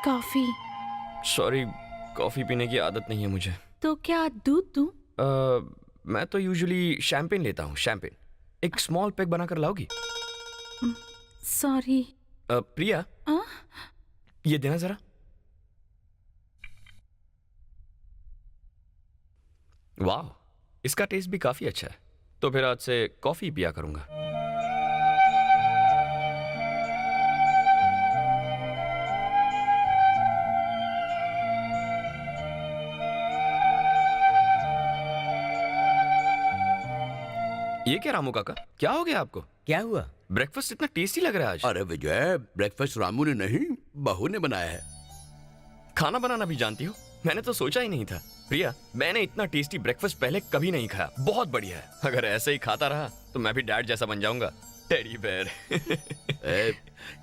Coffee. Sorry, coffee पीने की आदत नहीं है मुझे। तो क्या दूध दूं? मैं तो यूजुअली शैम्पेन लेता हूँ। शैम्पेन एक स्मॉल पैक बनाकर लाओगी? सॉरी। प्रिया, ये देना जरा। वाह, इसका टेस्ट भी काफी अच्छा है। तो फिर आज से कॉफी पिया करूंगा। ये क्या रामू काका, क्या हो गया आपको? क्या हुआ? ब्रेकफास्ट इतना टेस्टी लग रहा है आज। अरे विजय, ब्रेकफास्ट रामू ने नहीं, बहू ने बनाया है। खाना बनाना भी जानती हो? मैंने तो सोचा ही नहीं था। प्रिया, मैंने इतना टेस्टी ब्रेकफास्ट पहले कभी नहीं खाया। बहुत बढ़िया है। अगर ऐसे ही खाता रहा तो मैं भी डैड जैसा बन जाऊंगा। Teddy bear.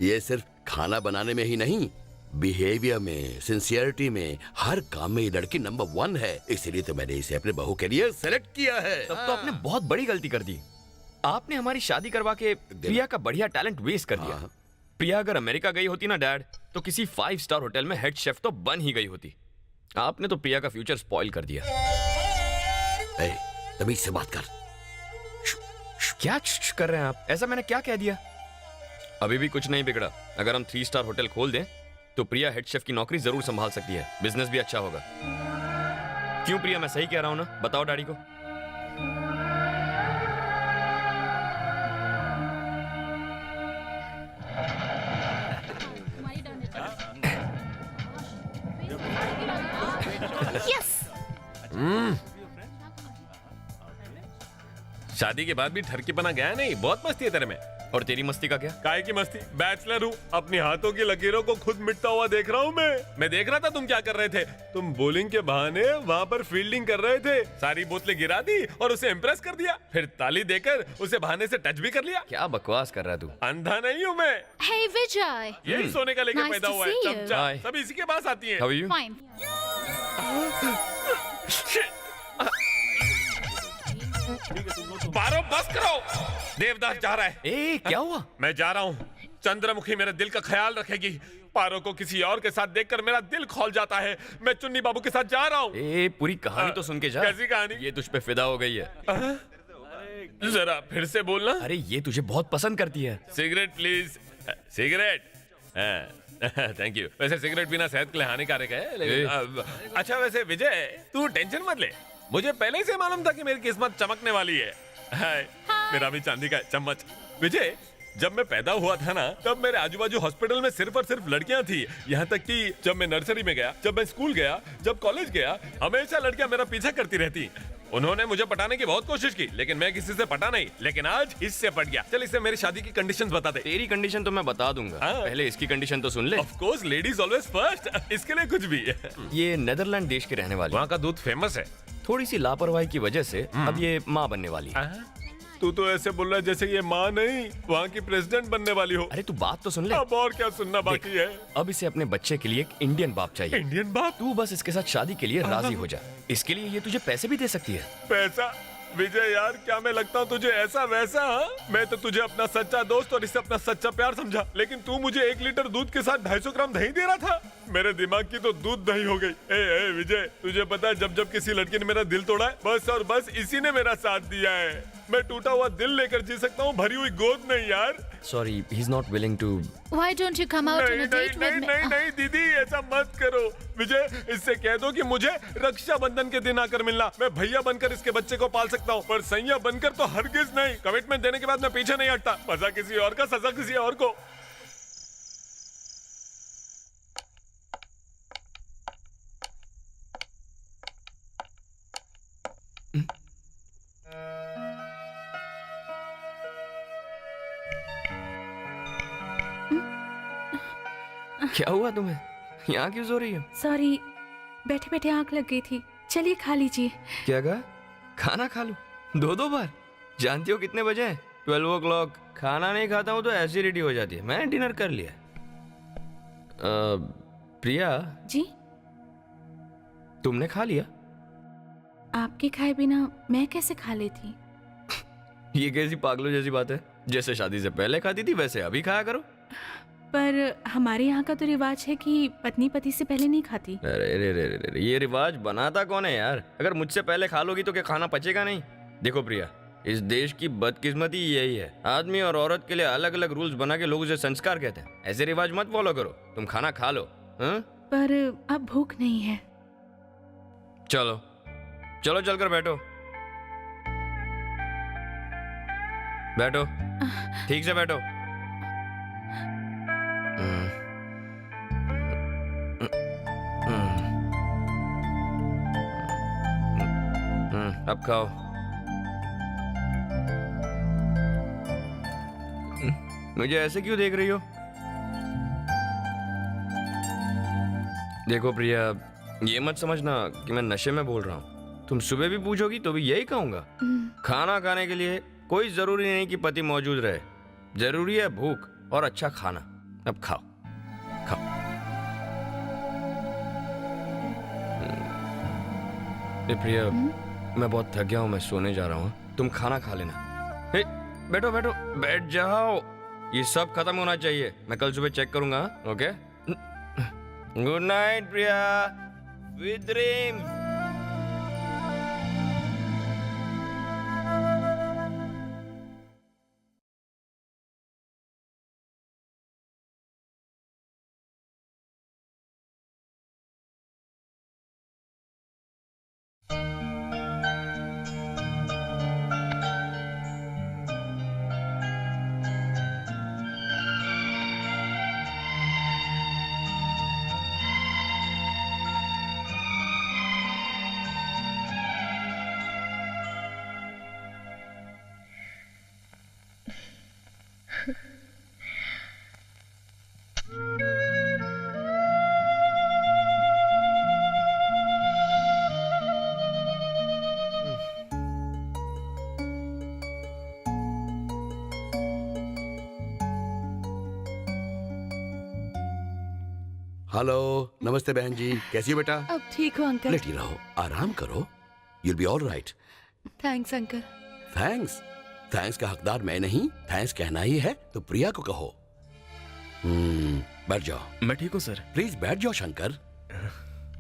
ये सिर्फ खाना बनाने में ही नहीं, बिहेवियर में, सिंसियरिटी में, हर काम में ये लड़की नंबर 1 है। इसीलिए तो मैंने इसे अपने बहू के लिए सेलेक्ट किया है। तब तो आपने बहुत बड़ी गलती कर दी। आपने हमारी शादी करवा के प्रिया का बढ़िया टैलेंट वेस्ट कर दिया। प्रिया अगर अमेरिका गई होती ना डैड, तो किसी 5 स्टार होटल में हेड शेफ तो बन ही गई होती। आपने तो प्रिया का फ्यूचर स्पॉइल कर दिया। तमीज से बात कर। क्या कर रहे हैं आप? ऐसा मैंने क्या कह दिया? अभी भी कुछ नहीं बिगड़ा। अगर हम 3 स्टार होटल खोल दें तो प्रिया हेड शेफ की नौकरी जरूर संभाल सकती है। बिजनेस भी अच्छा होगा। क्यों प्रिया, मैं सही कह रहा हूं ना? बताओ डैडी को। शादी के बाद भी ठरकीपना गया नहीं। बहुत मस्ती है तेरे में। और तेरी मस्ती का क्या? काहे की मस्ती? बैचलर हूँ, अपनी हाथों की लकीरों को खुद मिटता हुआ देख रहा हूँ। मैं देख रहा था तुम क्या कर रहे थे। तुम बॉलिंग के बहाने वहाँ पर फील्डिंग कर रहे थे। सारी बोतलें गिरा दी और उसे इम्प्रेस कर दिया। फिर ताली देकर उसे बहाने से टच भी कर लिया। क्या बकवास कर रहा है तू? अंधा नहीं हूँ मैं। Hey Vijay. यही सोने का लेके Nice पैदा to हुआ है see you. चमचा। Hi. सब इसी के पास आती है। How are you? Fine. पारो बस करो, देवदास जा रहा है। ए, क्या हुआ? मैं जा रहा हूँ। चंद्रमुखी मेरे दिल का ख्याल रखेगी। पारो को किसी और के साथ देखकर मेरा दिल खौल जाता है। मैं चुन्नी बाबू के साथ जा रहा हूँ। ए, पूरी कहानी तो सुन के जा। कैसी कहानी? ये तुझ पे फिदा हो गई है। जरा फिर से बोलना। अरे ये तुझे बहुत पसंद करती है। Cigarette please. Cigarette? Thank you. वैसे सिगरेट पीना सेहत के लिए हानिकारक है, लेकिन अच्छा वैसे विजय, तू टेंशन मत ले। मुझे पहले से मालूम था कि मेरी किस्मत चमकने वाली है। हाय, मेरा भी चांदी का चम्मच। विजय, जब मैं पैदा हुआ था ना, तब मेरे आजू बाजू हॉस्पिटल में सिर्फ और सिर्फ लड़कियां थी। यहाँ तक कि जब मैं नर्सरी में गया, जब मैं स्कूल गया, जब कॉलेज गया, हमेशा लड़कियां मेरा पीछा करती रहती। उन्होंने मुझे पटाने की बहुत कोशिश की, लेकिन मैं किसी से पटा नहीं। लेकिन आज इससे पट गया। चल इसे मेरी शादी की कंडीशंस बता दे। तेरी कंडीशन तो मैं बता दूंगा। हाँ। पहले इसकी कंडीशन तो सुन ले। Of course, ladies always first. इसके लिए कुछ भी। ये नेदरलैंड देश के रहने वाली। वहाँ का दूध फेमस है। थोड़ी सी लापरवाही की वजह से अब ये माँ बनने वाली है। तू तो ऐसे बोल रहा है जैसे ये माँ नहीं, वहाँ की प्रेसिडेंट बनने वाली हो। अरे तू बात तो सुन ले। अब और क्या सुनना बाकी है? अब इसे अपने बच्चे के लिए एक इंडियन बाप चाहिए। इंडियन बाप? तू बस इसके साथ शादी के लिए राजी हो जा। इसके लिए ये तुझे पैसे भी दे सकती है। पैसा? विजय यार, क्या मैं लगता हूँ तुझे ऐसा वैसा? मैं तो तुझे अपना सच्चा दोस्त और इसे अपना सच्चा प्यार समझा, लेकिन तू मुझे 1 लीटर दूध के साथ 250 ग्राम दही दे रहा था। मेरे दिमाग की तो दूध दही हो गई। ए विजय, तुझे पता है जब जब किसी लड़की ने मेरा दिल तोड़ा है, बस और बस इसी ने मेरा साथ दिया है। मैं टूटा हुआ दिल लेकर जी सकता हूँ, भरी हुई गोद नहीं यार। Sorry, he's not willing to. Why don't you come out on a date with me? नहीं दीदी, ऐसा मत करो। विजय, इससे कह दो कि मुझे रक्षाबंधन के दिन आकर मिलना। मैं भैया बनकर इसके बच्चे को पाल सकता हूँ, पर सैया बनकर तो हरगिज नहीं। कमिटमेंट देने के बाद मैं पीछे नहीं हटता। मजा किसी और का, सजा किसी और को। क्या हुआ तुम्हें? यहाँ क्यों सो रही हो? सॉरी, बैठे बैठे आंख लग गई थी। चलिए खा लीजिए। क्या कहा? खाना खा लूं? 2 बार? जानती हो कितने बजे हैं? 12 o'clock। खाना नहीं खाता हूँ तो एसिडिटी हो जाती है। मैंने डिनर कर लिया। प्रिया जी? तुमने खा लिया? आपके खाए बिना मैं कैसे खा लेती? ये कैसी पागलों जैसी बात है? जैसे शादी से पहले खाती थी वैसे अभी खाया करो। पर हमारे यहाँ का तो रिवाज है कि पत्नी पति से पहले नहीं खाती। अरे रे रे रे रे, ये रिवाज बनाता कौन है यार? अगर मुझसे पहले खा लोगी तो क्या खाना पचेगा नहीं? देखो प्रिया, इस देश की बदकिस्मती यही है, आदमी और औरत के लिए अलग अलग रूल्स बना के लोग उसे संस्कार कहते हैं। ऐसे रिवाज मत फॉलो करो, तुम खाना खा लो। हाँ? पर अब भूख नहीं है। चलो चलो चलकर बैठो, बैठो, ठीक से बैठो। अब खाओ। मुझे ऐसे क्यों देख रही हो? देखो प्रिया, ये मत समझना कि मैं नशे में बोल रहा हूँ। तुम सुबह भी पूछोगी तो भी यही कहूंगा। खाना खाने के लिए कोई जरूरी नहीं कि पति मौजूद रहे, जरूरी है भूख और अच्छा खाना। अब खाओ खाओ। प्रिया, मैं बहुत थक गया हूँ, मैं सोने जा रहा हूँ, तुम खाना खा लेना। हे, बैठो बैठो, बैठ जाओ। ये सब खत्म होना चाहिए, मैं कल सुबह चेक करूंगा। ओके, गुड नाइट प्रिया, स्वीट ड्रीम्स। हेलो, नमस्ते बहन जी, कैसी हो बेटा? अब ठीक हो अंकल? लेटी रहो, आराम करो, you'll be all right. Thanks uncle. Thanks? Thanks का हकदार मैं नहीं, थैंक्स कहना ही है तो प्रिया को कहो। बैठ जाओ। मैं ठीक हूँ सर। प्लीज बैठ जाओ शंकर।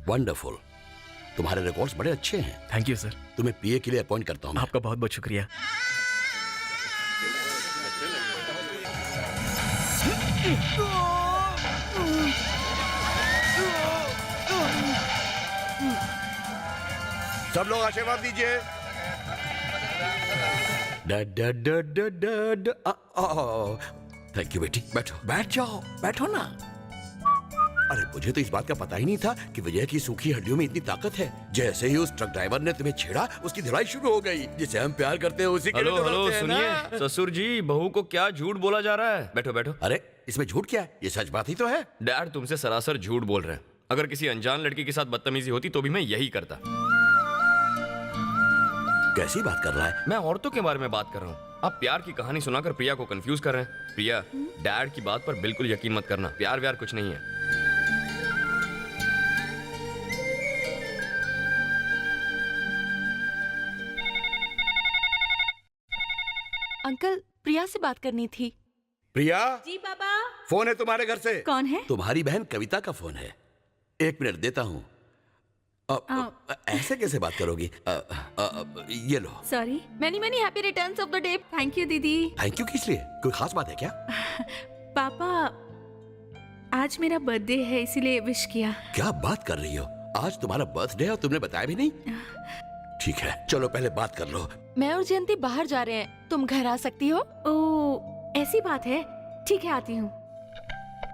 वंडरफुल, तुम्हारे रिकॉर्ड्स बड़े अच्छे हैं। Thank you sir. तुम्हें पीए के लिए अपॉइंट करता हूँ मैं। आपका बहुत बहुत शुक्रिया। सब लोग आशीर्वाद दीजिए। थैंक यू बेटी, बैठो, बैठ जाओ, बैठो ना। अरे मुझे तो इस बात का पता ही नहीं था कि विजय की सूखी हड्डियों में इतनी ताकत है। जैसे ही उस ट्रक ड्राइवर ने तुम्हें छेड़ा, उसकी धुलाई शुरू हो गई। जिसे हम प्यार करते हैं उसी के लिए हेलो तो हेलो, लड़ते हैं ना। सुनिए ससुर जी, बहू को क्या झूठ बोला जा रहा है? बैठो बैठो। अरे इसमें झूठ क्या है? ये सच बात ही तो है। डैड तुमसे सरासर झूठ बोल रहे हैं। अगर किसी अनजान लड़की के साथ बदतमीजी होती तो भी मैं यही करता। कैसी बात कर रहा है? मैं औरतों के बारे में बात कर रहा हूँ। आप प्यार की कहानी सुनाकर प्रिया को कंफ्यूज कर रहे हैं। प्रिया, डैड की बात पर बिल्कुल यकीन मत करना। प्यार व्यार कुछ नहीं है। अंकल, प्रिया से बात करनी थी। प्रिया, जी पापा। फोन है तुम्हारे घर से। कौन है? तुम्हारी बहन कविता का फोन है। एक मिनट देता हूँ। ऐसे कैसे बात करोगी? ये लो। Sorry. Many many happy returns of the day. Thank you दीदी। थैंक यू किस लिए? कोई खास बात है क्या? पापा, आज मेरा बर्थडे है इसीलिए विश किया। क्या बात कर रही हो? आज तुम्हारा बर्थडे है और तुमने बताया भी नहीं? ठीक है, चलो पहले बात कर लो। मैं और जयंती बाहर जा रहे हैं, तुम घर आ सकती हो? ओ, ऐसी बात है। ठीक है, आती हूँ।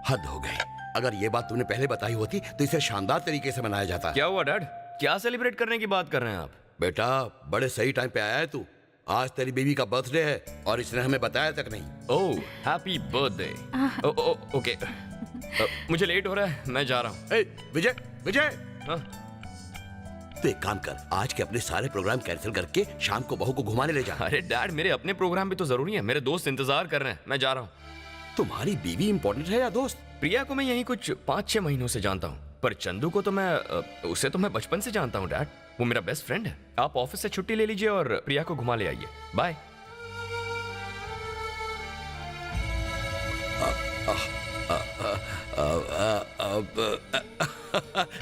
हद हो गई। अगर ये बात तुमने पहले बताई होती तो इसे शानदार तरीके से मनाया जाता। क्या हुआ डैड? क्या सेलिब्रेट करने की बात कर रहे हैं आप? बेटा, बड़े सही टाइम पे आया है तू। आज तेरी बीवी का बर्थडे है और इसने हमें बताया तक नहीं। ओह, हैप्पी बर्थडे। ओके, मुझे लेट हो रहा है, मैं जा रहा हूँ। विजय, विजय, हाँ? तो एक काम कर, आज के अपने सारे प्रोग्राम कैंसिल करके शाम को बहू को घुमाने ले जा। अरे डैड, मेरे अपने प्रोग्राम भी तो जरूरी है। मेरे दोस्त इंतजार कर रहे हैं, मैं जा रहा हूँ। तुम्हारी बीवी इंपॉर्टेंट है या दोस्त? प्रिया को मैं यहीं कुछ 5-6 महीनों से जानता हूँ, पर चंदू को तो उसे तो मैं बचपन से जानता हूँ डैड। वो मेरा बेस्ट फ्रेंड है। आप ऑफिस से छुट्टी ले लीजिए और प्रिया को घुमा ले आइए। बाय।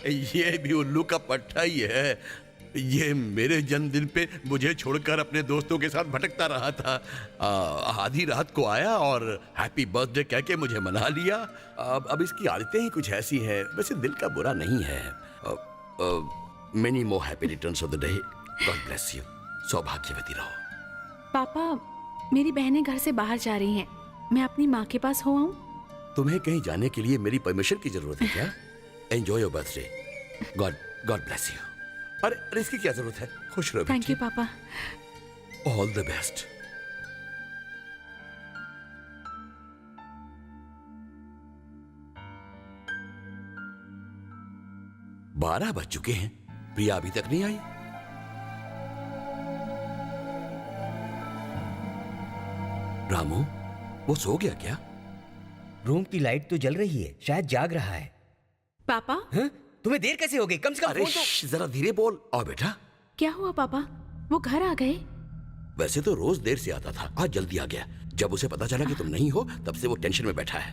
ये भी उल्लू का पट्टा ही है। ये मेरे जन्मदिन पे मुझे छोड़कर अपने दोस्तों के साथ भटकता रहा था। आधी रात को आया और हैप्पी बर्थडे कह के मुझे मना लिया। अब इसकी आदतें ही कुछ ऐसी हैं। वैसे दिल का बुरा नहीं है। Many more happy returns of the day. God bless you. सौभाग्यवती रहो। पापा, मेरी बहनें घर से बाहर जा रही हैं। मैं अपनी माँ के पास हो आऊं? तुम्हें कहीं जाने के लिए मेरी परमिशन की जरूरत है क्या? Enjoy your birthday. God bless you. अरे इसकी क्या जरूरत है? खुश रहो। थैंक यू पापा। All the best. बारह बज चुके हैं, प्रिया अभी तक नहीं आई। रामू, वो सो गया क्या? रूम की लाइट तो जल रही है, शायद जाग रहा है। पापा, हाँ? तुम्हें देर कैसे हो गई? कम से कम अरे फोन तो। जरा धीरे बोल। आओ बेटा। क्या हुआ पापा? वो घर आ गए? वैसे तो रोज देर से आता था, आज जल्दी आ गया। जब उसे पता चला कि तुम नहीं हो, तब से वो टेंशन में बैठा है।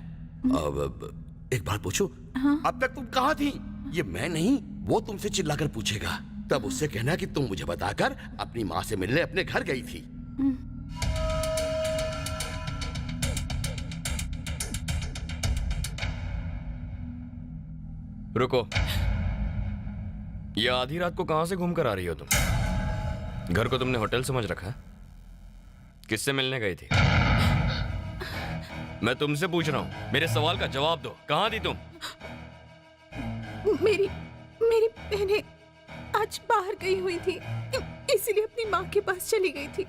अब एक बात पूछो, अब तक तुम कहाँ थी? ये मैं नहीं, वो तुमसे चिल्लाकर पूछेगा। तब उससे कहना कि तुम मुझे बताकर अपनी माँ से मिलने अपने घर गई थी। रुको, ये आधी रात को कहां से घूम कर आ रही हो तुम? घर को तुमने होटल समझ रखा है? किससे मिलने गई थी? मैं तुमसे पूछ रहा हूं, मेरे सवाल का जवाब दो। कहां थी तुम? मेरी बहनें आज बाहर गई हुई थी, इसीलिए अपनी माँ के पास चली गई थी।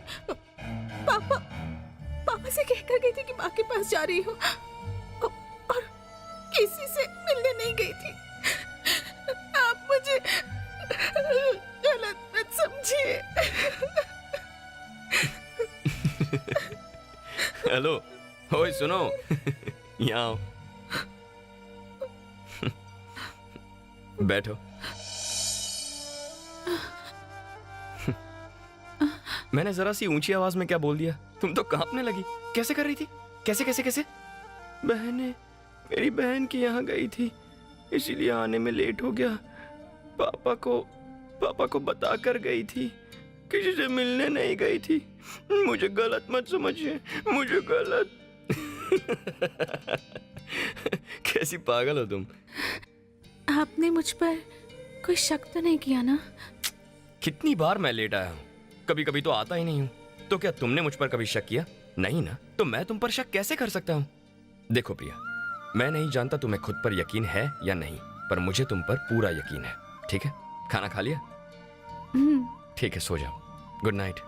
पापा से कहकर गई थी कि माँ के पास जा रही हूँ और किसी से मिलने नहीं गई थी। आप मुझे गलत मत समझिए। हेलो, ओए सुनो, यहाँ आओ। बैठो। मैंने जरा सी ऊंची आवाज में क्या बोल दिया? तुम तो कांपने लगी। कैसे कर रही थी? कैसे? बहने, मेरी बहन की यहाँ गई थी, इसीलिए आने में लेट हो गया। पापा को बता कर गई थी, किसी से मिलने नहीं गई थी। मुझे गलत मत समझिए, मुझे गलत। कैसी पागल हो तुम? आपने मुझ पर कोई शक तो नहीं किया ना? कितनी बार मैं लेट आया हूँ, कभी कभी तो आता ही नहीं हूँ। तो क्या तुमने मुझ पर कभी शक किया? नहीं ना, तो मैं तुम पर शक कैसे कर सकता हूँ? देखो प्रिया, मैं नहीं जानता तुम्हें खुद पर यकीन है या नहीं, पर मुझे तुम पर पूरा यकीन है। ठीक है, खाना खा लिया? ठीक है, सो जाओ। Good night.